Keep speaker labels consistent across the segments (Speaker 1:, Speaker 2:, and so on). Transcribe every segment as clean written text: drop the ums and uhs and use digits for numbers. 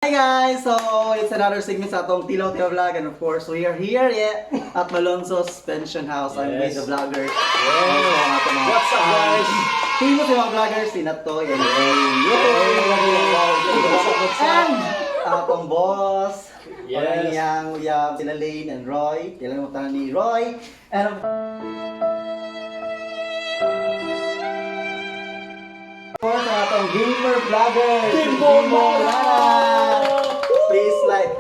Speaker 1: Hi guys! So, it's another segment sa atong Tilaw Vlog, and of course, we are here at Malonzo's Pension House. I'm with the vloggers.
Speaker 2: What's up guys?
Speaker 1: Tingin mo si mga vloggers, si Natoy and And atong boss.
Speaker 2: Yes.
Speaker 1: Ang Uyab, sila Lane and Roy. Kailan mo tanan ni Roy. And of course, ang atong gamer vlogger,
Speaker 2: Bimbonana!
Speaker 1: Please like,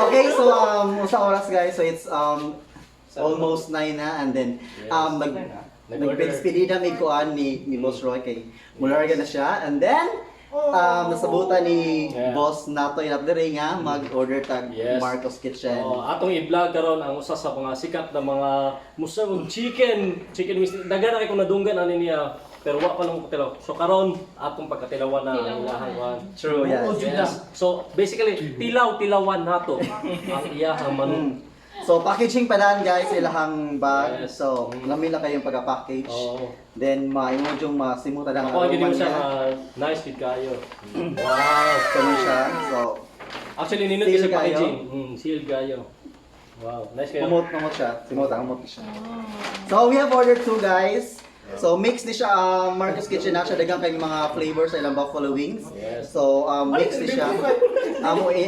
Speaker 1: okay, so sa oras guys, so it's almost 9 na, and then nagpinspirida may kuan ni Boss Roy kay mularga na siya, and then nasabutan ni Boss Natoy Zing nga mag-order tag Markus Kitchen.
Speaker 2: Atong i-vlog karon ang usa sa mga sikat na mga musang chicken wings. Dagan na kay kung nadunggan ani niya. Pero wa pa lang ko tilaw. So karon atong pagkatilawan na ang ilahang kuan.
Speaker 1: True, yes.
Speaker 2: So basically tilawan nato ang iyahang manok.
Speaker 1: So packaging pa daan guys, ilahang bag.
Speaker 2: Yes.
Speaker 1: So lamin lang kayong pagka-package. Then ma-imod yung masimutan ang
Speaker 2: Ako hindi mo siya nice fit kayo.
Speaker 1: Wow, kano siya. So
Speaker 2: Actually ninot
Speaker 1: seal
Speaker 2: sa
Speaker 1: kayo?
Speaker 2: packaging. Seal kayo. Wow, nice kayo.
Speaker 1: kumot siya. Simot siya. So we have ordered 2 guys. So mix ni siya Markus Kitchen na siya dagang kay mga flavors sa ilang buffalo wings.
Speaker 2: Yes.
Speaker 1: So mix ni siya.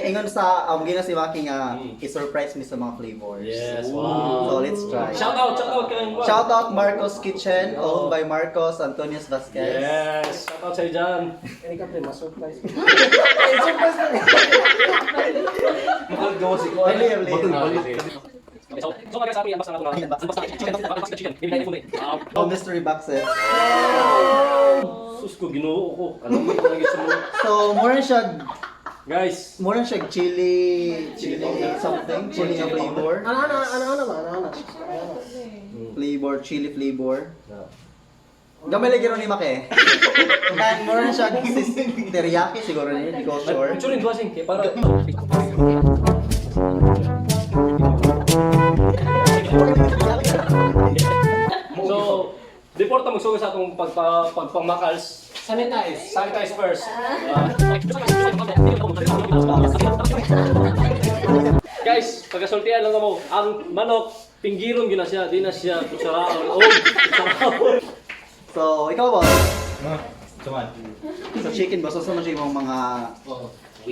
Speaker 1: Ingon sa gina si Maki nga i-surprise me sa mga flavors.
Speaker 2: Yes, wow.
Speaker 1: So let's try.
Speaker 2: Shout out kay
Speaker 1: Shout out Markus Kitchen, owned by Marcos Antonius Vasquez.
Speaker 2: Yes, shout out sa dyan.
Speaker 3: Ini ka pre, ma-surprise.
Speaker 1: Mahal gawa si ko.
Speaker 2: So mga kasabi, unbox na natin. Unbox na chicken. Bibigay na full
Speaker 1: Oh, mystery boxes.
Speaker 2: Sus ko, ginoo ko. Ano mo yung lagi sa mga?
Speaker 1: So, more siya
Speaker 2: Guys,
Speaker 1: chili something, chili nga flavor.
Speaker 3: Ano.
Speaker 1: Flavor, chili flavor. Gamay lagi ron ni Make. And more siya teriyaki siguro niya, hindi ko sure.
Speaker 2: picture in dwasing kaya para... So, before ta magsugo sa atong pagpamakals, sanitize first. Guys, pagkasultian lang mo, ang manok, pinggiron gina siya, di na siya kutsaraon.
Speaker 1: So, ikaw ba?
Speaker 4: Cuman,
Speaker 1: Sa chicken ba? So, sa mga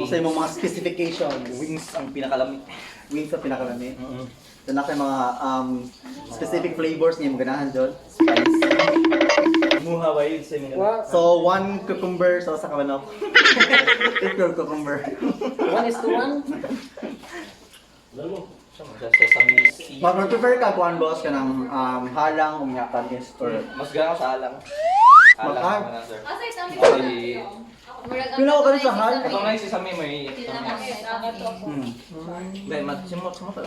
Speaker 1: sa imong mga specifications.
Speaker 4: wings ang pinakalami.
Speaker 1: Wings ang pinakalami. So, na kayo mga specific flavors niya mo ganahan doon. Spice.
Speaker 4: Muha ba yun sa inyo?
Speaker 1: So, 1 cucumber sa kamanok. Pure cucumber.
Speaker 3: 1:1.
Speaker 2: Alam mo,
Speaker 4: Sesame seed.
Speaker 1: Mag-prefer ka kuan boss ka ng halang umyakan is or
Speaker 4: Mas gano'n sa alang. Alang
Speaker 1: Mahal.
Speaker 4: na sir.
Speaker 5: Asay sa amin
Speaker 4: Ay,
Speaker 1: Pinaw ka rin sa hal?
Speaker 4: Ito nga yung sesame may...
Speaker 1: Hmm.
Speaker 4: Dahil simot pala.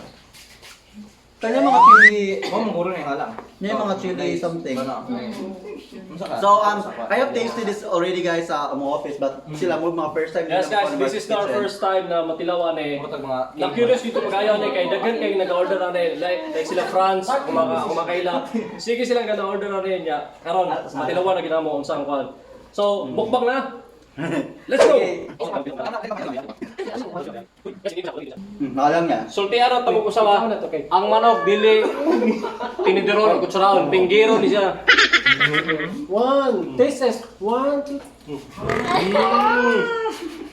Speaker 1: Kanya mga chili,
Speaker 4: Oh, manguro na yung halang.
Speaker 1: may mga chili something.
Speaker 4: So,
Speaker 1: I have tasted this already guys sa office, but sila mo mga first time
Speaker 2: yes guys,
Speaker 1: nila
Speaker 2: this is our first time na matilawan eh.
Speaker 4: mga...
Speaker 2: Na-curious dito pag-ayaw na kay daghan kay nag-order na rin. Like sila Franz, kumakaila. Sige silang gana-order na rin niya. Karon, matilawan na ginamo unsang kwan. So, mukbang na. Let's go!
Speaker 1: Nakalang niya.
Speaker 2: Sultihan ang tamog usawa. Ang manok, dili, tinidiron, kutsaraon, pinggiro ni siya.
Speaker 3: Taste test. 1, 2.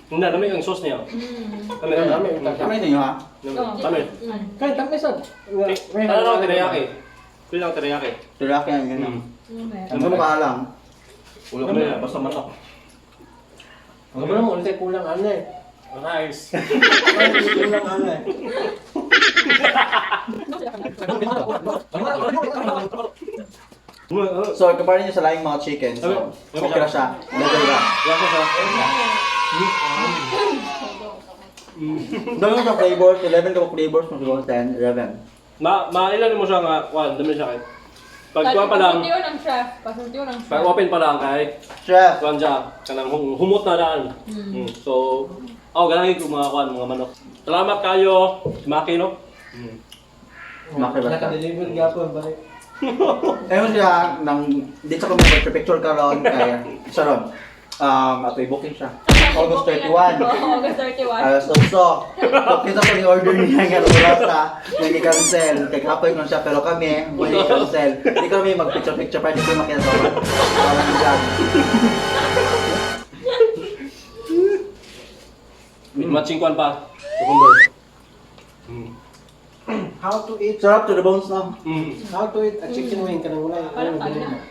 Speaker 2: Hindi, dami ang sauce niya. Dami.
Speaker 1: Ano yun ha?
Speaker 2: Dami.
Speaker 3: Kaya tapisan.
Speaker 2: Ano lang, teriyaki. Pili lang teriyaki.
Speaker 1: Teriyaki ang ganyan. Ano mo kahalang?
Speaker 4: Ulo na yan, basta manok.
Speaker 3: Ano ba mo ulit kulang ano eh.
Speaker 2: Nice.
Speaker 3: Kulang ano eh.
Speaker 1: So, compare niyo sa laing mga chicken. So, okay na siya. Level na. Dami ka flavors, 11 ka flavors, mas siguro 10, 11.
Speaker 2: Mailan mo siya nga, dami siya kahit. Pag pa lang,
Speaker 5: Pasultiyo ng chef. Pasultiyo ng chef.
Speaker 2: pag open pa lang kahit
Speaker 1: Chef!
Speaker 2: kuan siya, kanang humot na daan. So, ganangin ko mga manok. Salamat kayo, Maki no?
Speaker 1: Makibasa.
Speaker 3: Naka-deliver gapon balik.
Speaker 1: Ayun siya, nang dito ko mag-picture ka ron, kaya siya ron. Ato i-booking siya. August 31.
Speaker 5: August 31.
Speaker 1: So, kita ko yung order niya nga wala sa nag-cancel. Kaya kapoy ko siya, pero kami, may cancel. Hindi kami mag-picture-picture pa, hindi ko makita sa mga. Parang vlog.
Speaker 2: Matching kwan pa. Cucumber.
Speaker 3: How to eat?
Speaker 1: Sarap to the bones na.
Speaker 3: How to eat a chicken wing? Kanang wala.
Speaker 5: Parang kanya.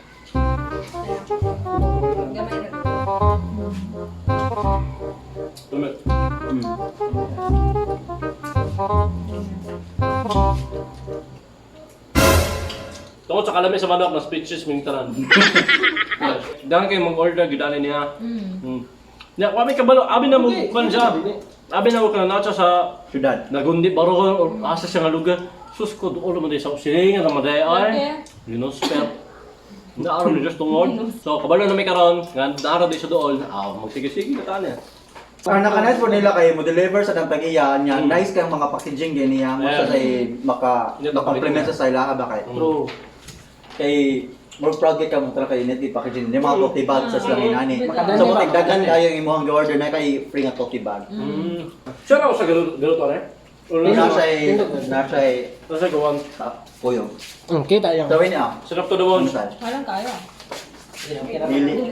Speaker 5: Gamay na.
Speaker 2: Tumit. Tungkol sa kalami sa manok na speeches ming tanan. Dahil kayo mag-order, gidanin niya. Ya, kami kabalo, abi na mo kwan siya. Abi na mo kana siya sa
Speaker 1: Syudad.
Speaker 2: nagundi baro ko asa siya nga lugar. Sus ko duol mo sa usilingan na maday ay. Ginosper. Naaro ni just tungod. So kabalo na may karon, nga naaro di sa dool. Magsige-sige na tanya.
Speaker 1: Ang nakanet po nila kayo mo deliver sa ng pag-iyaan niya. Nice kang mga packaging ganyan. Mo siya say maka-complement sa ila ba kay.
Speaker 2: True.
Speaker 1: Kay more proud ka mo talaga kay net di packaging. Di mga tote bag sa slang inani. So mo tigdagan kayo yung imong order na kay free nga tote bag.
Speaker 2: Siya na sa galuto na
Speaker 1: Nasa
Speaker 2: Nasa gawan.
Speaker 1: kuyo.
Speaker 3: Kita yung.
Speaker 1: Gawin niya.
Speaker 2: Sarap to the one.
Speaker 5: Parang kaya.
Speaker 1: Dili.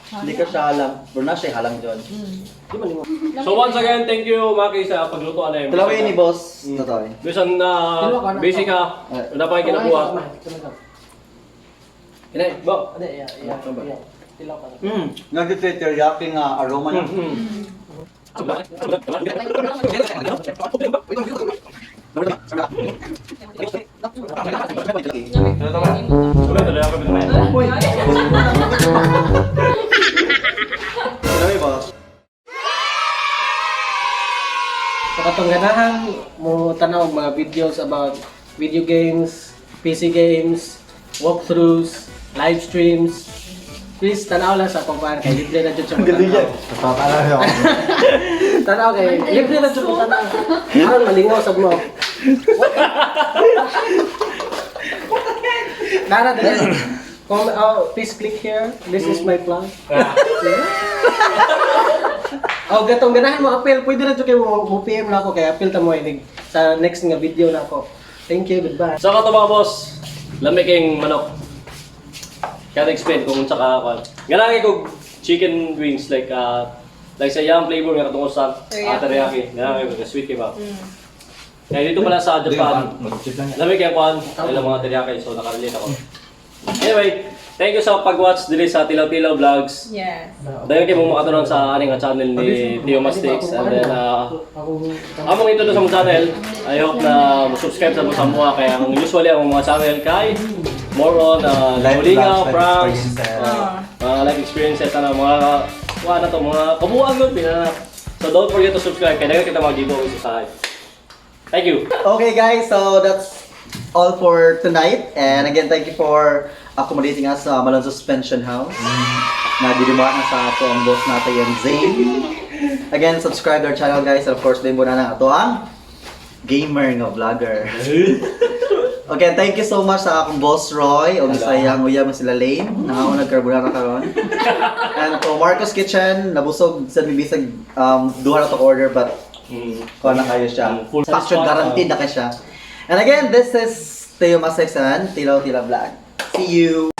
Speaker 1: Hindi ka siya halang. Pero na siya halang dyan.
Speaker 2: So once again, thank you Maki sa pagluto ano.
Speaker 1: Talawin ni boss Natoy.
Speaker 2: Bisan na busy ka, wala pa kayo kinakuha. Kinay, ba?
Speaker 3: Ade, yeah. Tilaw ka na.
Speaker 1: Nag-teriyaki nga aroma niya. Talawin boss.
Speaker 3: Sa katong ganahan mo tanaw og mga videos about video games, PC games, walkthroughs, live streams. Please tanaw lang sa akong pan kay libre na jud siya.
Speaker 1: Papala
Speaker 3: Tanaw kay libre na jud ko tanaw. Aron malingaw sa mo. Nara din. Please click here. This is my plan. Gatong ganahan mo appeal, pwede na jud kay mo PM na ako kay appeal ta mo inig sa next nga video na ako. Thank you, goodbye.
Speaker 2: So kato mga boss, lami kayong manok. Kaya explain kung unsa ka kwan. Ganang ko chicken wings like sa yang flavor nga katong sa teriyaki. Ganang ko sweet kay ba. Kaya dito pala sa Japan, lami kayong kwan, ilang mga teriyaki so nakarelate ako. Anyway, thank you sa pag-watch dili sa Tilaw-Tilaw Vlogs.
Speaker 5: Yes.
Speaker 2: Dahil kayo mong makatunan sa aning channel ni Tio Mastix. And then, among ito sa mong channel, I hope na subscribe sa mga mga kaya ang usually ang mga channel kay more on hulinga, pranks, mga life experiences, mga kabuang yun, pinanap. So don't forget to subscribe, kaya dahil kita mga giveaways sa side. Thank you!
Speaker 1: Okay guys, so that's all for tonight. And again, thank you for accommodating us sa Malon Suspension House. Nagdidimuha na sa ato ang Boss Natoy Zing. Again, subscribe to our channel guys. And of course, Bimbonana ato ang gamer nga vlogger. Okay, thank you so much sa akong Boss Roy o sayang Uyab sila Lane. Nakaunag carbonara karon. And to Markus Kitchen, nabusog sa bibisag duha na to order but kuha na kayo siya. Fashion guaranteed na kayo siya. And again, this is Teo Masexan, Tilaw-Tilaw Vlog. See you!